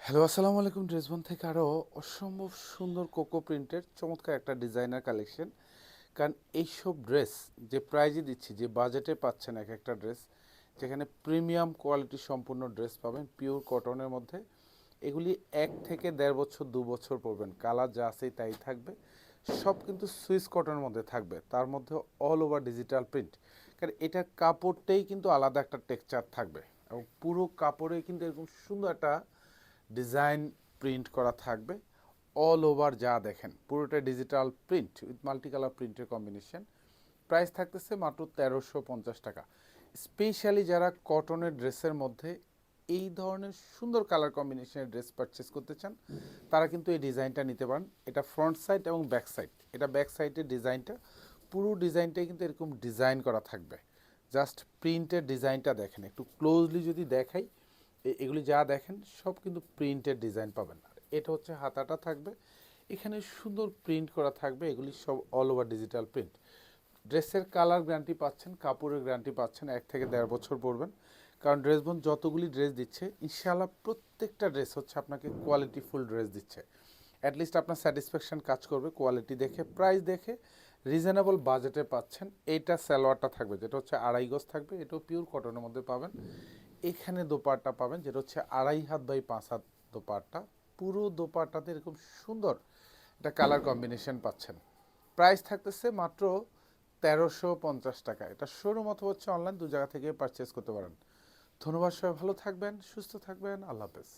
Hello, আসসালামু আলাইকুম। ড্রেসবন থেকে আরও অসম্ভব সুন্দর কোকো প্রিন্টের চমৎকার একটা ডিজাইনার কালেকশন। কারণ এইসব ড্রেস যে প্রাইজে দিচ্ছি, যে বাজেটে পাচ্ছেন এক একটা ড্রেস, যেখানে প্রিমিয়াম কোয়ালিটি সম্পূর্ণ ড্রেস পাবেন পিওর কটনের মধ্যে। এগুলি 1 থেকে 1.5 বছর 2 বছর পরবেন, কালার যা আছে তাই থাকবে। সব কিন্তু সুইস কটনের মধ্যে থাকবে, তার মধ্যে অল ওভার ডিজিটাল প্রিন্ট। কারণ এটার কাপড়টাই কিন্তু আলাদা একটা টেক্সচার থাকবে, এবং পুরো কাপড়ে কিন্তু এরকম সুন্দর একটা ডিজাইন প্রিন্ট করা থাকবে। অল ওভার যা দেখেন পুরোটা digital print with multi colour প্রিন্টের কম্বিনেশন। প্রাইস থাকতেছে মাত্র 1350 টাকা। স্পেশালি যারা কটনের ড্রেসের মধ্যে এই ধরনের সুন্দর কালার কম্বিনেশনের ড্রেস পারচেস করতে চান, তারা কিন্তু এই ডিজাইনটা নিতে পারেন। এটা ফ্রন্ট সাইড এবং ব্যাক সাইড, এটা ব্যাক সাইডের ডিজাইনটা, পুরো ডিজাইনটাই কিন্তু এরকম ডিজাইন করা থাকবে। জাস্ট প্রিন্টের ডিজাইনটা দেখেন, একটু ক্লোজলি যদি দেখাই, এগুলি যা দেখেন সব কিন্তু প্রিন্টের ডিজাইন পাবেন। আর এটা হচ্ছে হাতাটা থাকবে, এখানে সুন্দর প্রিন্ট করা থাকবে, এগুলি সব অল ওভার ডিজিটাল প্রিন্ট। ড্রেসের কালার গ্যারান্টি পাচ্ছেন, কাপড়ের গ্যারান্টি পাচ্ছেন, 1 থেকে 1.5 বছর পরবেন। কারণ ড্রেসবন যতগুলি ড্রেস দিচ্ছে, ইনশাআল্লাহ প্রত্যেকটা ড্রেস হচ্ছে আপনাকে কোয়ালিটিফুল ড্রেস দিচ্ছে। অ্যাটলিস্ট আপনার স্যাটিসফ্যাকশন কাজ করবে কোয়ালিটি দেখে, প্রাইস দেখে। রিজনেবল বাজেটে পাচ্ছেন। এইটা সালোয়ারটা থাকবে, যেটা হচ্ছে 2.5 গজ থাকবে, এটাও পিওর কটনের মধ্যে পাবেন। এখানে দোপাট্টা পাবেন, যেটা হচ্ছে 2.5 হাত বাই 5 হাত দোপাট্টা। পুরো দোপাট্টাতে এরকম সুন্দর একটা কালার কম্বিনেশন পাচ্ছেন। প্রাইস থাকতেছে মাত্র 1350 টাকা। এটা শোরুম অথবা হচ্ছে অনলাইন, দু জায়গা থেকে পারচেস করতে পারেন। ধন্যবাদ, সবাই ভালো থাকবেন, সুস্থ থাকবেন, আল্লাহ হাফেজ।